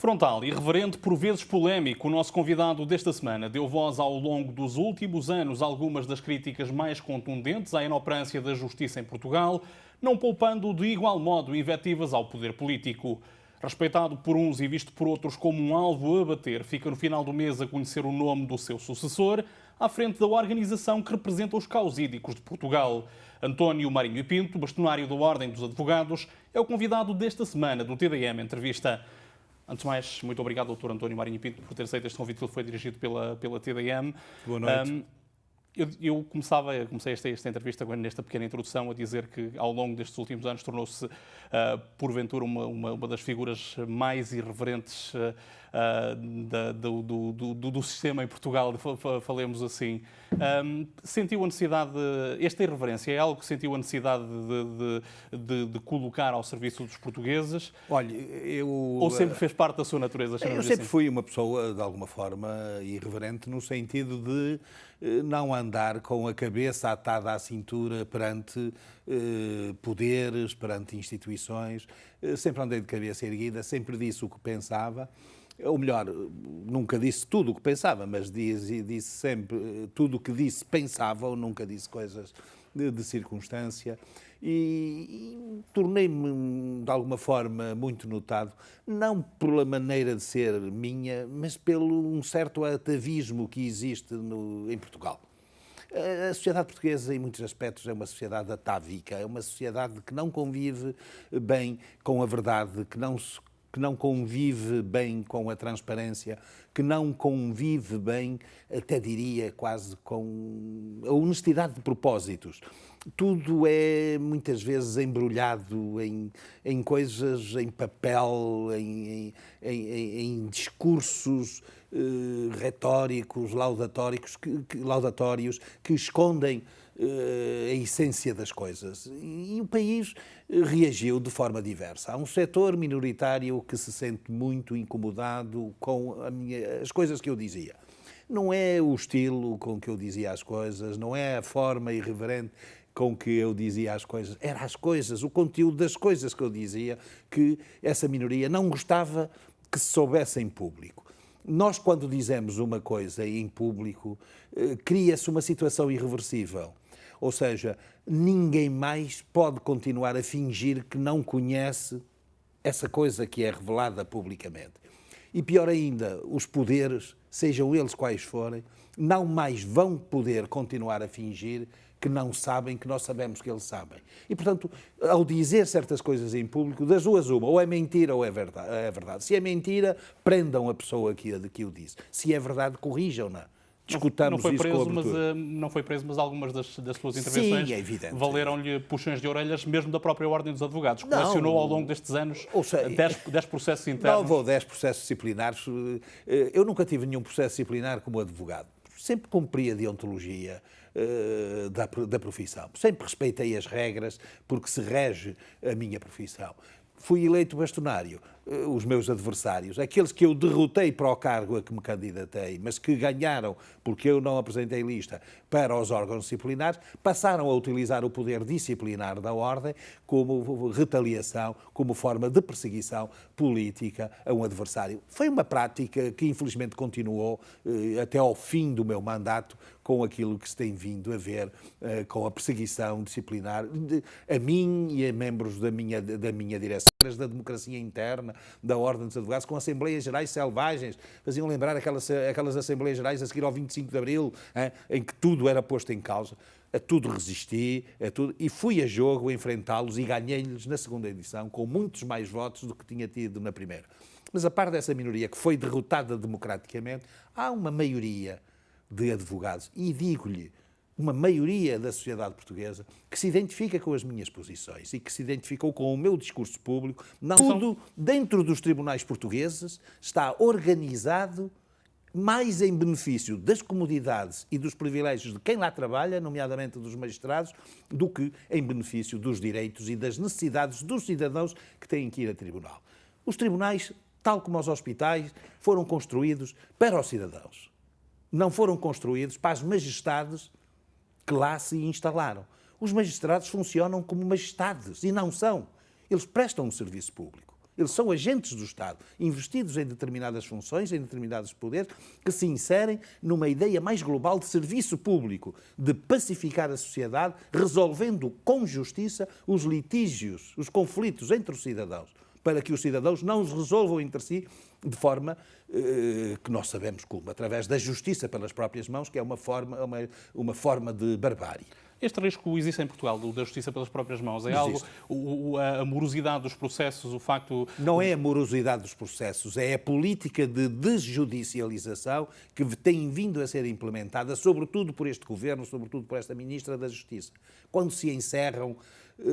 Frontal, irreverente, por vezes polémico, o nosso convidado desta semana deu voz ao longo dos últimos anos a algumas das críticas mais contundentes à inoperância da justiça em Portugal, não poupando de igual modo invectivas ao poder político. Respeitado por uns e visto por outros como um alvo a bater, fica no final do mês a conhecer o nome do seu sucessor, à frente da organização que representa os causídicos de Portugal. António Marinho e Pinto, bastonário da Ordem dos Advogados, é o convidado desta semana do TDM Entrevista. Antes de mais, muito obrigado, Dr. António Marinho e Pinto, por ter aceito este convite que foi dirigido pela TDM. Boa noite. Eu comecei esta entrevista nesta pequena introdução a dizer que ao longo destes últimos anos tornou-se, porventura, uma das figuras mais irreverentes do sistema em Portugal, falemos assim. Sentiu a necessidade, esta irreverência é algo que sentiu a necessidade de colocar ao serviço dos portugueses? Olha, ou sempre fez parte da sua natureza? Eu sempre fui uma pessoa, de alguma forma, irreverente, no sentido de não andar com a cabeça atada à cintura perante poderes, perante instituições. Sempre andei de cabeça erguida, sempre disse o que pensava. Ou melhor, nunca disse tudo o que pensava, mas disse sempre tudo o que disse pensava, ou nunca disse coisas de circunstância. E tornei-me, de alguma forma, muito notado, não pela maneira de ser minha, mas pelo um certo atavismo que existe em Portugal. A sociedade portuguesa, em muitos aspectos, é uma sociedade atávica, é uma sociedade que não convive bem com a verdade, que não convive bem com a transparência, que não convive bem, até diria, quase com a honestidade de propósitos. Tudo é, muitas vezes, embrulhado em coisas, em papel, em discursos retóricos, laudatórios, que escondem a essência das coisas. E o país reagiu de forma diversa. Há um setor minoritário que se sente muito incomodado com as coisas que eu dizia. Não é o estilo com que eu dizia as coisas, não é a forma irreverente com que eu dizia as coisas, eram as coisas, o conteúdo das coisas que eu dizia, que essa minoria não gostava que se soubesse em público. Nós, quando dizemos uma coisa em público, cria-se uma situação irreversível. Ou seja, ninguém mais pode continuar a fingir que não conhece essa coisa que é revelada publicamente. E pior ainda, os poderes, sejam eles quais forem, não mais vão poder continuar a fingir que não sabem, que nós sabemos que eles sabem. E, portanto, ao dizer certas coisas em público, das duas uma, ou é mentira ou é verdade. Se é mentira, prendam a pessoa que o disse. Se é verdade, corrijam-na. Discutamos isso com a abertura. Não foi preso, mas algumas das suas intervenções, sim, é evidente, valeram-lhe puxões de orelhas, mesmo da própria Ordem dos Advogados, que colecionou ao longo destes anos 10 processos internos. Não vou 10 processos disciplinares. Eu nunca tive nenhum processo disciplinar como advogado. Sempre cumpri a deontologia da profissão. Sempre respeitei as regras porque se rege a minha profissão. Fui eleito bastonário. Os meus adversários, aqueles que eu derrotei para o cargo a que me candidatei, mas que ganharam porque eu não apresentei lista para os órgãos disciplinares, passaram a utilizar o poder disciplinar da Ordem como retaliação, como forma de perseguição política a um adversário. Foi uma prática que infelizmente continuou até ao fim do meu mandato, com aquilo que se tem vindo a ver com a perseguição disciplinar a mim e a membros da minha direção, da democracia interna, da Ordem dos Advogados, com Assembleias Gerais selvagens. Faziam lembrar aquelas Assembleias Gerais a seguir ao 25 de Abril, em que tudo era posto em causa. A tudo resisti, e fui a jogo enfrentá-los e ganhei-lhes na segunda edição, com muitos mais votos do que tinha tido na primeira. Mas a par dessa minoria que foi derrotada democraticamente, há uma maioria de advogados, e digo-lhe, uma maioria da sociedade portuguesa que se identifica com as minhas posições e que se identificou com o meu discurso público. Não tudo dentro dos tribunais portugueses está organizado mais em benefício das comodidades e dos privilégios de quem lá trabalha, nomeadamente dos magistrados, do que em benefício dos direitos e das necessidades dos cidadãos que têm que ir a tribunal. Os tribunais, tal como os hospitais, foram construídos para os cidadãos. Não foram construídos para as majestades que lá se instalaram. Os magistrados funcionam como majestades e não são. Eles prestam um serviço público. Eles são agentes do Estado, investidos em determinadas funções, em determinados poderes, que se inserem numa ideia mais global de serviço público, de pacificar a sociedade, resolvendo com justiça os litígios, os conflitos entre os cidadãos, para que os cidadãos não os resolvam entre si de forma que nós sabemos como, através da justiça pelas próprias mãos, que é uma forma de barbárie. Este risco existe em Portugal, da justiça pelas próprias mãos? É Existe. algo, a morosidade dos processos, o facto... Não é a morosidade dos processos, é a política de desjudicialização que tem vindo a ser implementada, sobretudo por este Governo, sobretudo por esta Ministra da Justiça. Quando se encerram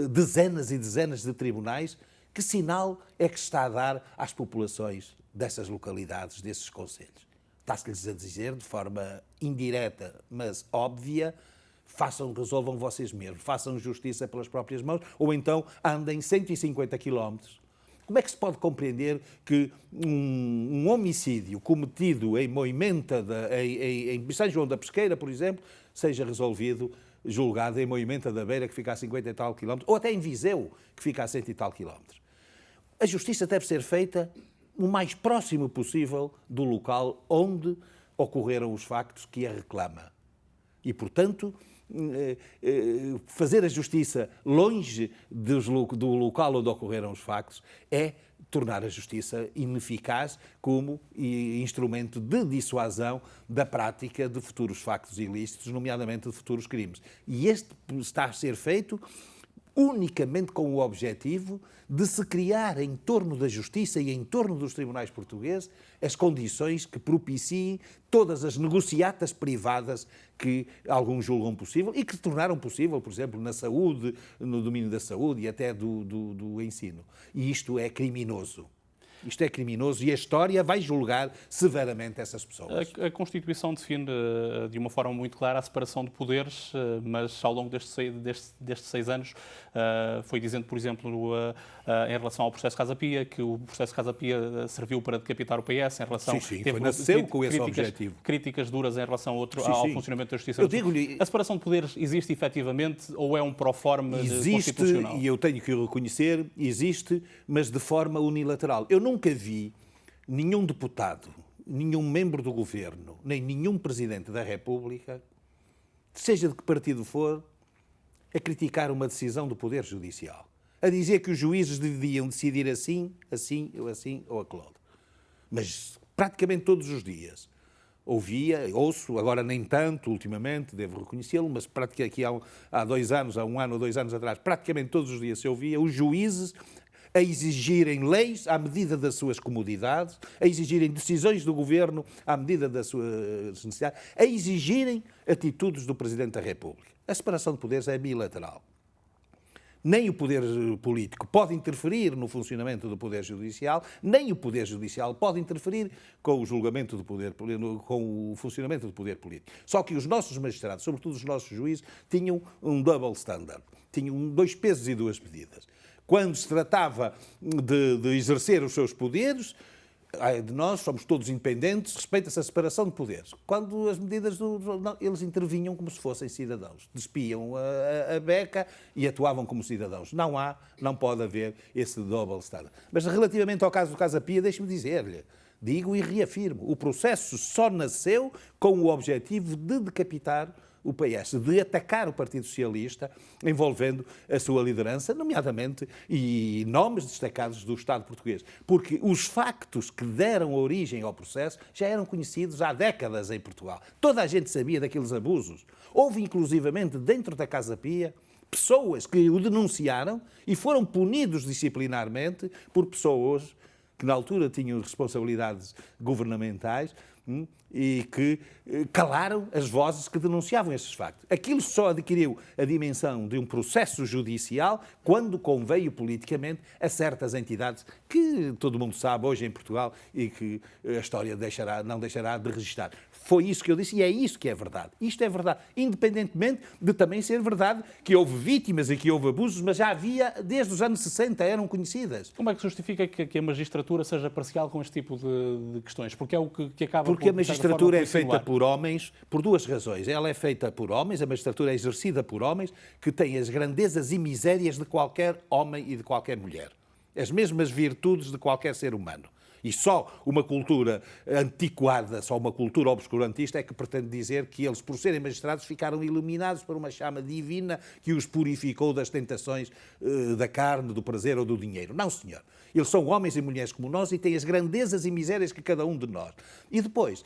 dezenas e dezenas de tribunais, que sinal é que se está a dar às populações dessas localidades, desses concelhos? Está-se-lhes a dizer, de forma indireta, mas óbvia, resolvam vocês mesmos, façam justiça pelas próprias mãos, ou então andem 150 quilómetros. Como é que se pode compreender que um homicídio cometido em Moimenta, em São João da Pesqueira, por exemplo, seja resolvido, julgado em Moimenta da Beira, que fica a 50 e tal quilómetros, ou até em Viseu, que fica a 100 e tal quilómetros? A justiça deve ser feita o mais próximo possível do local onde ocorreram os factos que a reclama. E, portanto, fazer a justiça longe do local onde ocorreram os factos é tornar a justiça ineficaz como instrumento de dissuasão da prática de futuros factos ilícitos, nomeadamente de futuros crimes. E este está a ser feito unicamente com o objetivo de se criar em torno da justiça e em torno dos tribunais portugueses as condições que propiciem todas as negociatas privadas que alguns julgam possível e que se tornaram possível, por exemplo, na saúde, no domínio da saúde e até do ensino. E isto é criminoso. Isto é criminoso e a história vai julgar severamente essas pessoas. A Constituição define de uma forma muito clara a separação de poderes, mas ao longo destes 6 anos foi dizendo, por exemplo, em relação ao processo Casa Pia, que o processo Casa Pia serviu para decapitar o PS, em relação... Sim, nasceu com esse objetivo. Críticas duras em relação ao funcionamento da justiça. Eu digo-lhe... A separação de poderes existe efetivamente ou é um pró-forma constitucional? Existe, e eu tenho que o reconhecer, existe, mas de forma unilateral. Eu nunca vi nenhum deputado, nenhum membro do governo, nem nenhum presidente da República, seja de que partido for, a criticar uma decisão do Poder Judicial. A dizer que os juízes deviam decidir assim ou aquilo. Mas praticamente todos os dias ouço, agora nem tanto ultimamente, devo reconhecê-lo, mas aqui há 2 anos, há 1 ano ou 2 anos atrás, praticamente todos os dias se ouvia os juízes a exigirem leis à medida das suas comodidades, a exigirem decisões do governo à medida das suas necessidades, a exigirem atitudes do Presidente da República. A separação de poderes é bilateral. Nem o poder político pode interferir no funcionamento do Poder Judicial, nem o Poder Judicial pode interferir com o julgamento do poder, com o funcionamento do poder político. Só que os nossos magistrados, sobretudo os nossos juízes, tinham um double standard, tinham 2 pesos e 2 medidas. Quando se tratava de exercer os seus poderes, de nós somos todos independentes, respeita-se a separação de poderes. Quando as medidas eles intervinham como se fossem cidadãos, despiam a beca e atuavam como cidadãos. Não pode haver esse double standard. Mas relativamente ao caso do Casa Pia, deixe-me dizer-lhe, digo e reafirmo, o processo só nasceu com o objetivo de decapitar o PS, de atacar o Partido Socialista, envolvendo a sua liderança, nomeadamente, e nomes destacados do Estado português. Porque os factos que deram origem ao processo já eram conhecidos há décadas em Portugal. Toda a gente sabia daqueles abusos. Houve, inclusivamente, dentro da Casa Pia, pessoas que o denunciaram e foram punidos disciplinarmente por pessoas que na altura tinham responsabilidades governamentais e que calaram as vozes que denunciavam esses factos. Aquilo só adquiriu a dimensão de um processo judicial quando conveio politicamente a certas entidades que todo mundo sabe hoje em Portugal e que a história não deixará de registrar. Foi isso que eu disse e é isso que é verdade. Isto é verdade, independentemente de também ser verdade que houve vítimas e que houve abusos, mas já havia, desde os anos 60, eram conhecidas. Como é que se justifica que a magistratura seja parcial com este tipo de questões? Porque é o que acaba Porque a magistratura é feita por homens, por 2 razões. Ela é feita por homens, a magistratura é exercida por homens que têm as grandezas e misérias de qualquer homem e de qualquer mulher. as mesmas virtudes de qualquer ser humano. E só uma cultura antiquada, só uma cultura obscurantista é que pretende dizer que eles, por serem magistrados, ficaram iluminados por uma chama divina que os purificou das tentações da carne, do prazer ou do dinheiro. Não, senhor. Eles são homens e mulheres como nós e têm as grandezas e misérias que cada um de nós. E depois,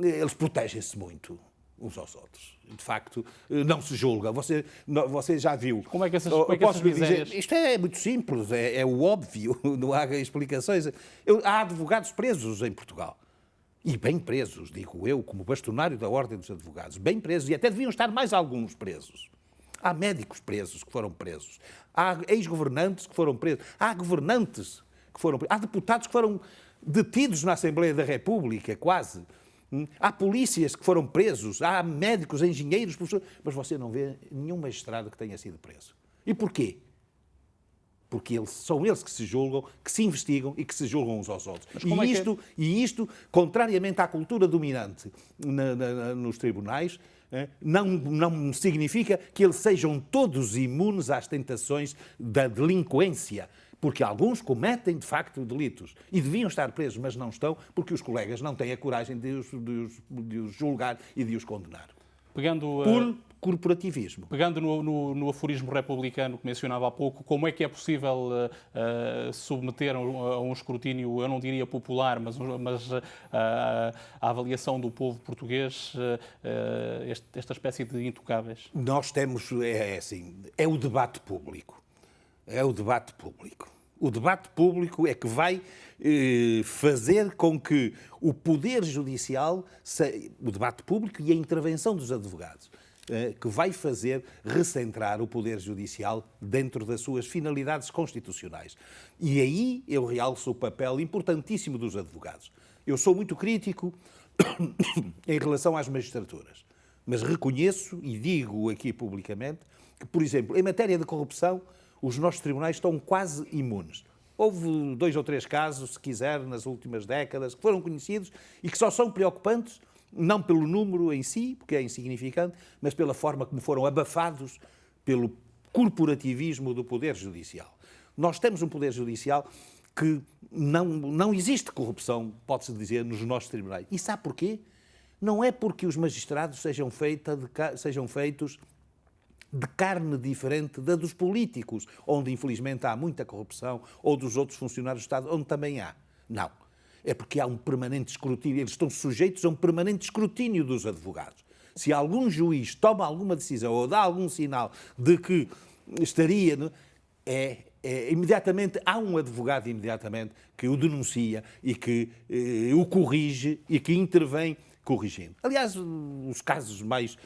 eles protegem-se muito uns aos outros. De facto, não se julga. Você já viu. Como é que essas misérias... Isto é muito simples, é o óbvio, não há explicações. Há advogados presos em Portugal. E bem presos, digo eu, como bastonário da Ordem dos Advogados. Bem presos, e até deviam estar mais alguns presos. Há médicos presos que foram presos. Há ex-governantes que foram presos. Há governantes que foram presos. Há deputados que foram detidos na Assembleia da República, quase. Há polícias que foram presos, há médicos, engenheiros, professores, mas você não vê nenhum magistrado que tenha sido preso. E porquê? Porque são eles que se julgam, que se investigam e que se julgam uns aos outros. E isto, contrariamente à cultura dominante nos tribunais, não significa que eles sejam todos imunes às tentações da delinquência. Porque alguns cometem, de facto, delitos e deviam estar presos, mas não estão, porque os colegas não têm a coragem de os julgar e de os condenar. Por corporativismo. Pegando no aforismo republicano que mencionava há pouco, como é que é possível submeter a um escrutínio, eu não diria popular, mas a avaliação do povo português esta espécie de intocáveis? Nós temos, é o debate público. É o debate público. O debate público é que vai fazer com que o poder judicial, o debate público e a intervenção dos advogados, que vai fazer recentrar o poder judicial dentro das suas finalidades constitucionais. E aí eu realço o papel importantíssimo dos advogados. Eu sou muito crítico em relação às magistraturas, mas reconheço e digo aqui publicamente que, por exemplo, em matéria de corrupção, os nossos tribunais estão quase imunes. Houve 2 ou 3 casos, se quiser, nas últimas décadas, que foram conhecidos e que só são preocupantes, não pelo número em si, porque é insignificante, mas pela forma como foram abafados pelo corporativismo do Poder Judicial. Nós temos um Poder Judicial que não existe corrupção, pode-se dizer, nos nossos tribunais. E sabe porquê? Não é porque os magistrados sejam feitos de carne diferente da dos políticos, onde infelizmente há muita corrupção, ou dos outros funcionários do Estado, onde também há. Não. É porque há um permanente escrutínio, eles estão sujeitos a um permanente escrutínio dos advogados. Se algum juiz toma alguma decisão ou dá algum sinal de que estaria... imediatamente, há um advogado imediatamente que o denuncia e que o corrige e que intervém corrigindo. Aliás, os casos mais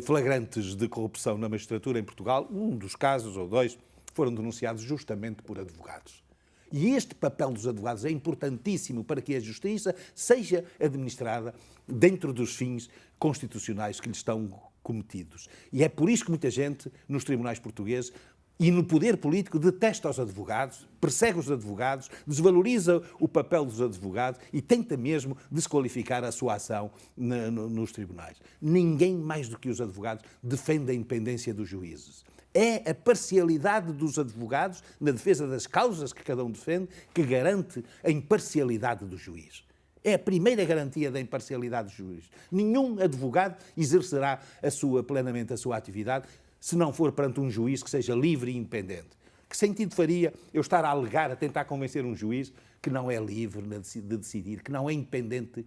flagrantes de corrupção na magistratura em Portugal, um dos casos, ou 2, foram denunciados justamente por advogados. E este papel dos advogados é importantíssimo para que a justiça seja administrada dentro dos fins constitucionais que lhes estão cometidos. E é por isso que muita gente, nos tribunais portugueses, e no poder político, detesta os advogados, persegue os advogados, desvaloriza o papel dos advogados e tenta mesmo desqualificar a sua ação nos tribunais. Ninguém mais do que os advogados defende a independência dos juízes. É a parcialidade dos advogados, na defesa das causas que cada um defende, que garante a imparcialidade do juiz. É a primeira garantia da imparcialidade do juiz. Nenhum advogado exercerá plenamente a sua atividade se não for perante um juiz que seja livre e independente. Que sentido faria eu estar a alegar, a tentar convencer um juiz que não é livre de decidir, que não é independente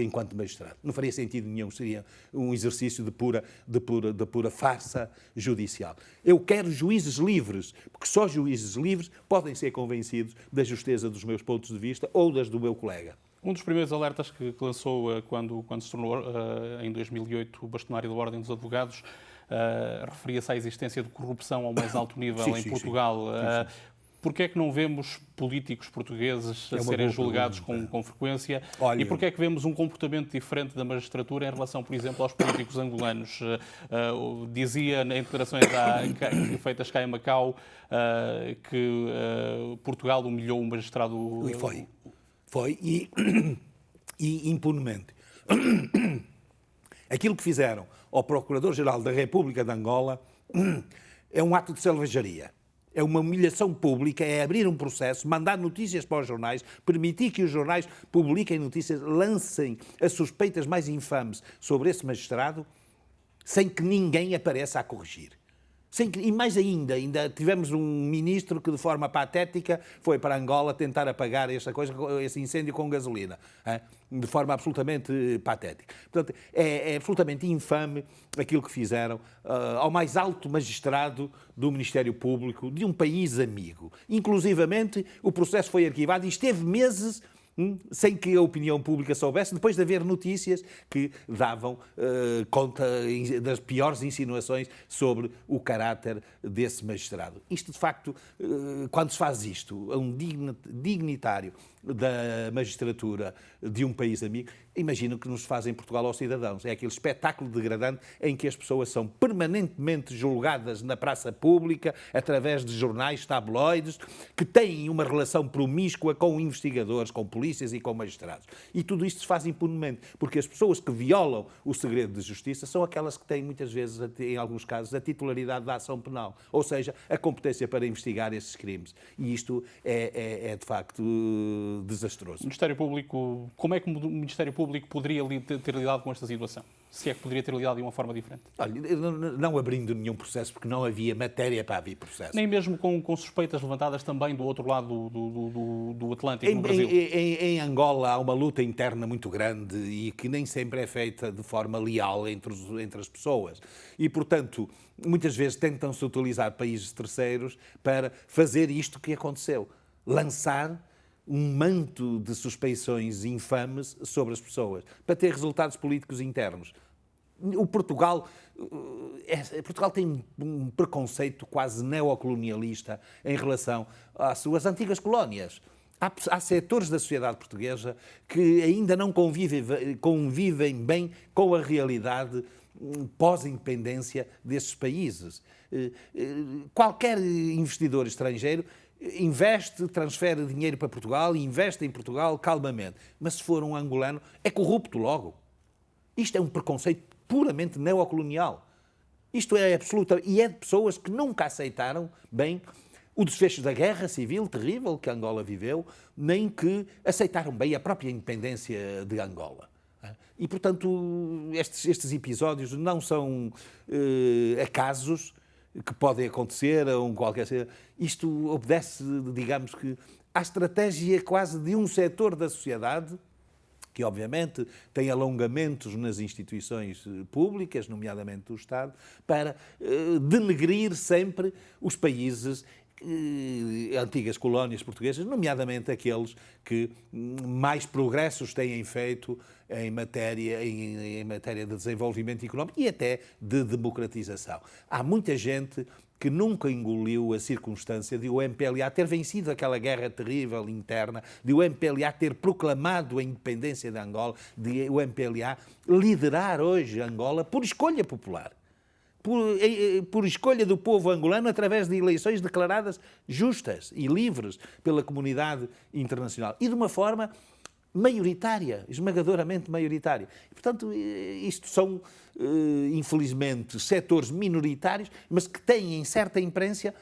enquanto magistrado? Não faria sentido nenhum, seria um exercício de pura farsa judicial. Eu quero juízes livres, porque só juízes livres podem ser convencidos da justeza dos meus pontos de vista ou das do meu colega. Um dos primeiros alertas que lançou quando se tornou, em 2008, o bastonário da Ordem dos Advogados, referia-se à existência de corrupção ao mais alto nível em Portugal. Porquê é que não vemos políticos portugueses a serem julgados com frequência? Olha, e porquê é que vemos um comportamento diferente da magistratura em relação, por exemplo, aos políticos angolanos? Dizia em declarações feitas cá em Macau que Portugal humilhou um magistrado... E foi e impunemente. Aquilo que fizeram ao Procurador-Geral da República de Angola é um ato de selvageria. É uma humilhação pública, é abrir um processo, mandar notícias para os jornais, permitir que os jornais publiquem notícias, lancem as suspeitas mais infames sobre esse magistrado, sem que ninguém apareça a corrigir. E mais ainda tivemos um ministro que, de forma patética, foi para Angola tentar apagar esse incêndio com gasolina, de forma absolutamente patética. Portanto, é absolutamente infame aquilo que fizeram ao mais alto magistrado do Ministério Público de um país amigo. Inclusivamente, o processo foi arquivado e esteve meses sem que a opinião pública soubesse, depois de haver notícias que davam conta das piores insinuações sobre o caráter desse magistrado. Isto, de facto, quando se faz isto a um dignitário da magistratura de um país amigo, imagino que nos faz em Portugal aos cidadãos. É aquele espetáculo degradante em que as pessoas são permanentemente julgadas na praça pública, através de jornais, tabloides, que têm uma relação promíscua com investigadores, com polícias e com magistrados. E tudo isto se faz impunemente, porque as pessoas que violam o segredo de justiça são aquelas que têm, muitas vezes, em alguns casos, a titularidade da ação penal, ou seja, a competência para investigar esses crimes. E isto é de facto, desastroso. O Ministério Público, como é que o Ministério Público poderia ter lidado com esta situação? Se é que poderia ter lidado de uma forma diferente? Olha, não abrindo nenhum processo, porque não havia matéria para abrir processo. Nem mesmo com suspeitas levantadas também do outro lado do Atlântico, no Brasil? Em Angola há uma luta interna muito grande e que nem sempre é feita de forma leal entre as pessoas. E, portanto, muitas vezes tentam-se utilizar países terceiros para fazer isto que aconteceu. Lançar um manto de suspeições infames sobre as pessoas, para ter resultados políticos internos. Portugal tem um preconceito quase neocolonialista em relação às suas antigas colónias. Há setores da sociedade portuguesa que ainda não convivem bem com a realidade pós-independência desses países. Qualquer investidor estrangeiro investe, transfere dinheiro para Portugal e investe em Portugal calmamente. Mas se for um angolano, é corrupto logo. Isto é um preconceito puramente neocolonial. Isto é absoluta. E é de pessoas que nunca aceitaram bem o desfecho da guerra civil terrível que Angola viveu, nem que aceitaram bem a própria independência de Angola. E, portanto, estes episódios não são acasos que podem acontecer a qualquer... Isto obedece, digamos que, à estratégia quase de um setor da sociedade que, obviamente, tem alongamentos nas instituições públicas, nomeadamente do Estado, para denegrir sempre os países, antigas colónias portuguesas, nomeadamente aqueles que mais progressos têm feito em matéria de desenvolvimento económico e até de democratização. Há muita gente que nunca engoliu a circunstância de o MPLA ter vencido aquela guerra terrível interna, de o MPLA ter proclamado a independência de Angola, de o MPLA liderar hoje Angola por escolha popular. Por escolha do povo angolano através de eleições declaradas justas e livres pela comunidade internacional. E de uma forma maioritária, esmagadoramente maioritária. E, portanto, isto são, infelizmente, setores minoritários, mas que têm em certa imprensa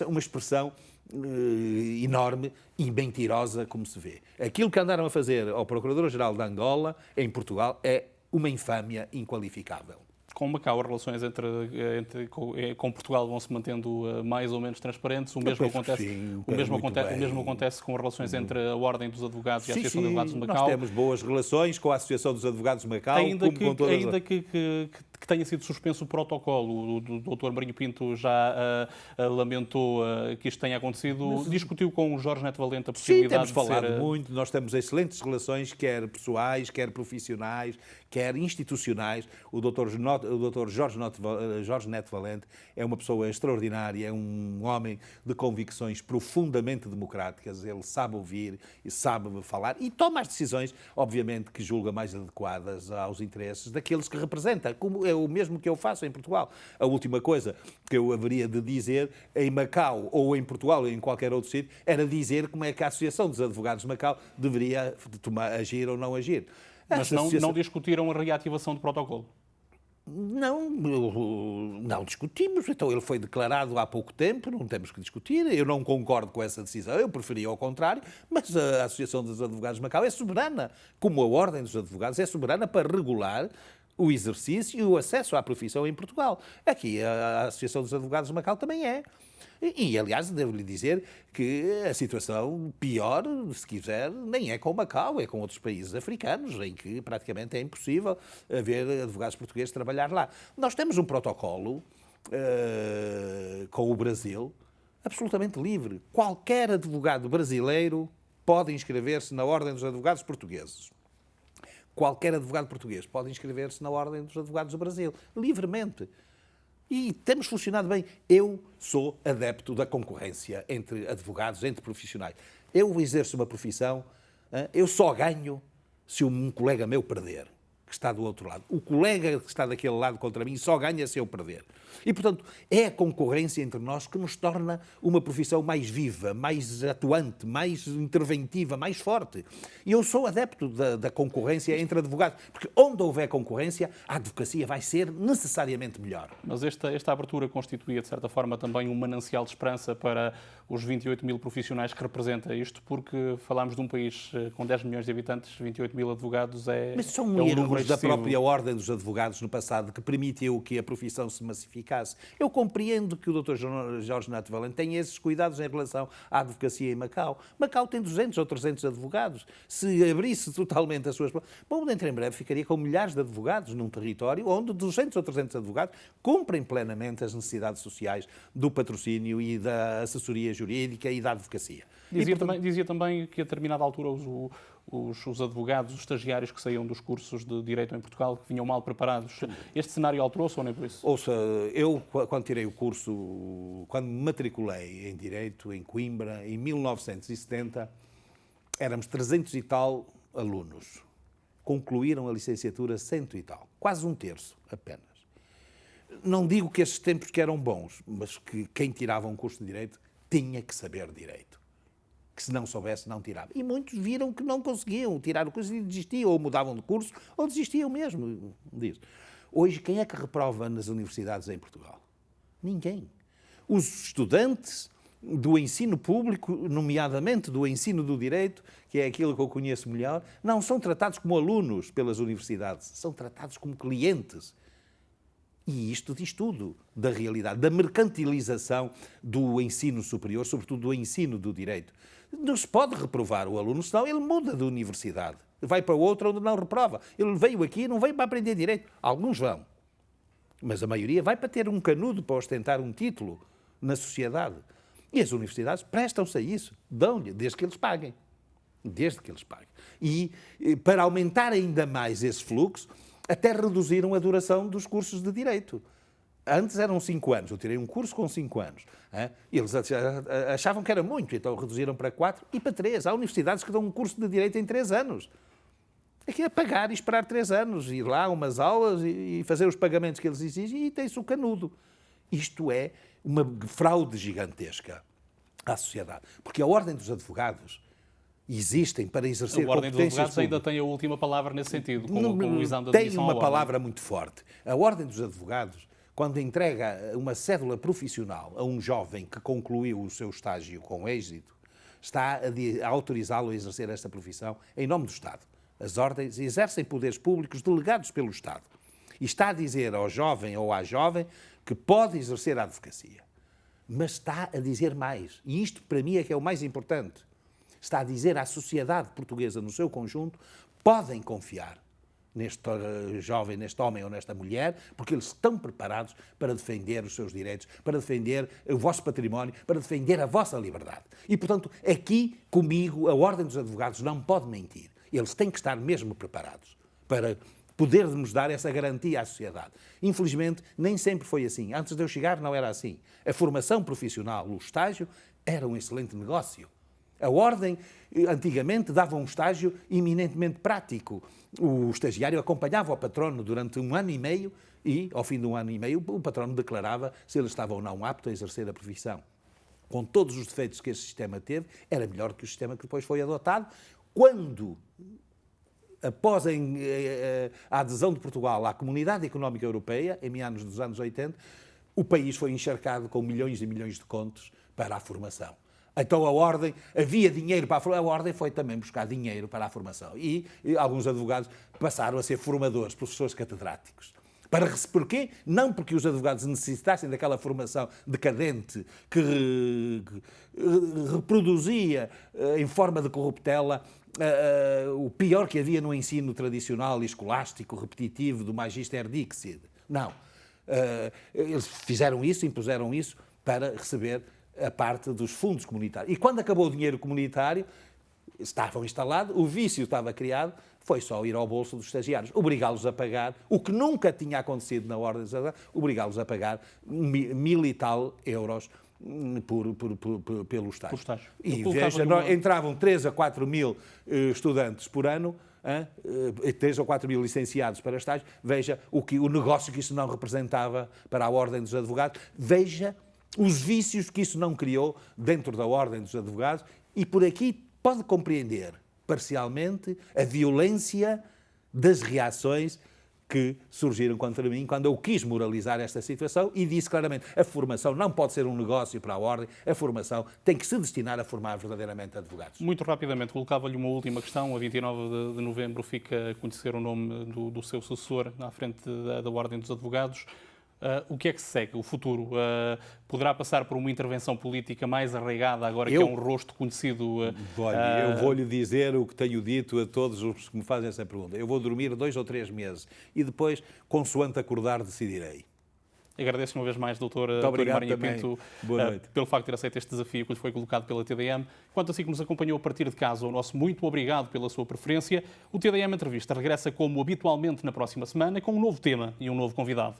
uma expressão enorme e mentirosa, como se vê. Aquilo que andaram a fazer ao Procurador-Geral de Angola, em Portugal, é uma infâmia inqualificável. Com Macau, as relações com Portugal vão se mantendo mais ou menos transparentes. O mesmo acontece com as relações entre a Ordem dos Advogados e a Associação de Advogados de Macau. Nós temos boas relações com a Associação dos Advogados de Macau. Ainda que tenha sido suspenso o protocolo, o Dr. Marinho Pinto já lamentou que isto tenha acontecido. Discutiu com o Jorge Neto Valente a possibilidade de ser... Sim, temos falado muito. Nós temos excelentes relações, quer pessoais, quer profissionais, quer institucionais. O Dr. Jorge Neto Valente é uma pessoa extraordinária, é um homem de convicções profundamente democráticas. Ele sabe ouvir e sabe falar e toma as decisões, obviamente, que julga mais adequadas aos interesses daqueles que representa, como é o mesmo que eu faço em Portugal. A última coisa que eu haveria de dizer em Macau ou em Portugal ou em qualquer outro sítio era dizer como é que a Associação dos Advogados de Macau deveria agir ou não agir. Mas não discutiram a reativação do protocolo? Não discutimos. Então ele foi declarado há pouco tempo, não temos que discutir. Eu não concordo com essa decisão, eu preferia ao contrário, mas a Associação dos Advogados de Macau é soberana, como a Ordem dos Advogados é soberana para regular o exercício e o acesso à profissão em Portugal. Aqui a Associação dos Advogados de Macau também é. Aliás, devo-lhe dizer que a situação pior, se quiser, nem é com Macau, é com outros países africanos, em que praticamente é impossível haver advogados portugueses trabalhar lá. Nós temos um protocolo com o Brasil absolutamente livre. Qualquer advogado brasileiro pode inscrever-se na Ordem dos Advogados Portugueses. Qualquer advogado português pode inscrever-se na Ordem dos Advogados do Brasil, livremente. E temos funcionado bem. Eu sou adepto da concorrência entre advogados, entre profissionais. Eu exerço uma profissão, eu só ganho se um colega meu perder, que está do outro lado. O colega que está daquele lado contra mim só ganha se eu perder. E, portanto, é a concorrência entre nós que nos torna uma profissão mais viva, mais atuante, mais interventiva, mais forte. E eu sou adepto da concorrência entre advogados, porque onde houver concorrência, a advocacia vai ser necessariamente melhor. Mas esta abertura constituía, de certa forma, também um manancial de esperança para os 28 mil profissionais que representa isto, porque falámos de um país com 10 milhões de habitantes, 28 mil advogados Mas são um número erros da excessivo. própria Ordem dos Advogados no passado que permitiu que a profissão se massificasse. Eu compreendo que o Dr. Jorge Nato Valente tenha esses cuidados em relação à advocacia em Macau. Macau tem 200 ou 300 advogados. Se abrisse totalmente as suas... Bom, dentro em breve ficaria com milhares de advogados num território onde 200 ou 300 advogados cumprem plenamente as necessidades sociais do patrocínio e da assessoria jurídica e da advocacia. Dizia também que a determinada altura os advogados, os estagiários que saíam dos cursos de Direito em Portugal, que vinham mal preparados. Este cenário alterou-se ou nem por isso? Ouça, eu quando tirei o curso, quando me matriculei em Direito, em Coimbra, em 1970, éramos 300 e tal alunos. Concluíram a licenciatura 100 e tal, quase um terço apenas. Não digo que esses tempos que eram bons, mas que quem tirava um curso de Direito tinha que saber Direito. Que se não soubesse, não tirava. E muitos viram que não conseguiam tirar o curso e desistiam, ou mudavam de curso, ou desistiam mesmo disso. Hoje, quem é que reprova nas universidades em Portugal? Ninguém. Os estudantes do ensino público, nomeadamente do ensino do direito, que é aquilo que eu conheço melhor, não são tratados como alunos pelas universidades, são tratados como clientes. E isto diz tudo da realidade, da mercantilização do ensino superior, sobretudo do ensino do direito. Não se pode reprovar o aluno, senão ele muda de universidade. Vai para outra onde não reprova. Ele veio aqui e não veio para aprender direito. Alguns vão. Mas a maioria vai para ter um canudo para ostentar um título na sociedade. E as universidades prestam-se a isso. Dão-lhe, desde que eles paguem. Desde que eles paguem. E para aumentar ainda mais esse fluxo, até reduziram a duração dos cursos de Direito. Antes eram 5 anos, eu tirei um curso com 5 anos. Eles achavam que era muito, então reduziram para 4 e para 3. Há universidades que dão um curso de Direito em 3 anos. Aqui é pagar e esperar 3 anos, ir lá umas aulas e fazer os pagamentos que eles exigem e tem-se o canudo. Isto é uma fraude gigantesca à sociedade. Porque a Ordem dos Advogados existem para exercer competências. A Ordem dos Advogados ainda tem a última palavra nesse sentido, com o exame da admissão. Tem uma palavra muito forte. A Ordem dos Advogados, quando entrega uma cédula profissional a um jovem que concluiu o seu estágio com êxito, está a autorizá-lo a exercer esta profissão em nome do Estado. As ordens exercem poderes públicos delegados pelo Estado. E está a dizer ao jovem ou à jovem que pode exercer a advocacia. Mas está a dizer mais. E isto, para mim, é que é o mais importante. Está a dizer à sociedade portuguesa no seu conjunto, podem confiar neste jovem, neste homem ou nesta mulher, porque eles estão preparados para defender os seus direitos, para defender o vosso património, para defender a vossa liberdade. E, portanto, aqui, comigo, a Ordem dos Advogados não pode mentir. Eles têm que estar mesmo preparados para poder-nos dar essa garantia à sociedade. Infelizmente, nem sempre foi assim. Antes de eu chegar, não era assim. A formação profissional, o estágio, era um excelente negócio. A Ordem, antigamente, dava um estágio eminentemente prático. O estagiário acompanhava o patrono durante 1 ano e meio e, ao fim de 1 ano e meio, o patrono declarava se ele estava ou não apto a exercer a profissão. Com todos os defeitos que esse sistema teve, era melhor que o sistema que depois foi adotado, quando após a adesão de Portugal à Comunidade Económica Europeia, em meados dos anos 80, o país foi encharcado com milhões e milhões de contos para a formação. Então a Ordem, havia dinheiro para a formação, a Ordem foi também buscar dinheiro para a formação. E alguns advogados passaram a ser formadores, professores catedráticos. Porquê? Não porque os advogados necessitassem daquela formação decadente que reproduzia em forma de corruptela o pior que havia no ensino tradicional e escolástico, repetitivo, do Magister Dixit. Não. Eles fizeram isso, impuseram isso para receber a parte dos fundos comunitários. E quando acabou o dinheiro comunitário, estavam instalados, o vício estava criado, foi só ir ao bolso dos estagiários, obrigá-los a pagar, o que nunca tinha acontecido na Ordem dos Advogados, obrigá-los a pagar 1.000 e tal euros pelo estágio. E veja, entravam 3 a 4 mil estudantes por ano, 3 ou 4 mil licenciados para estágio, veja o negócio que isso não representava para a Ordem dos Advogados, veja os vícios que isso não criou dentro da Ordem dos Advogados, e por aqui pode compreender parcialmente a violência das reações que surgiram contra mim quando eu quis moralizar esta situação e disse claramente: a formação não pode ser um negócio para a Ordem, a formação tem que se destinar a formar verdadeiramente advogados. Muito rapidamente, colocava-lhe uma última questão. A 29 de novembro fica a conhecer o nome do seu sucessor à frente da Ordem dos Advogados. O que é que se segue? O futuro poderá passar por uma intervenção política mais arraigada, agora que é um rosto conhecido? Eu vou-lhe dizer o que tenho dito a todos os que me fazem essa pergunta. Eu vou dormir 2 ou 3 meses e depois, consoante acordar, decidirei. Agradeço uma vez mais, doutor Marinho Pinto, pelo facto de ter aceito este desafio que lhe foi colocado pela TDM. Quanto a si que nos acompanhou a partir de casa, o nosso muito obrigado pela sua preferência. O TDM Entrevista regressa como habitualmente na próxima semana com um novo tema e um novo convidado.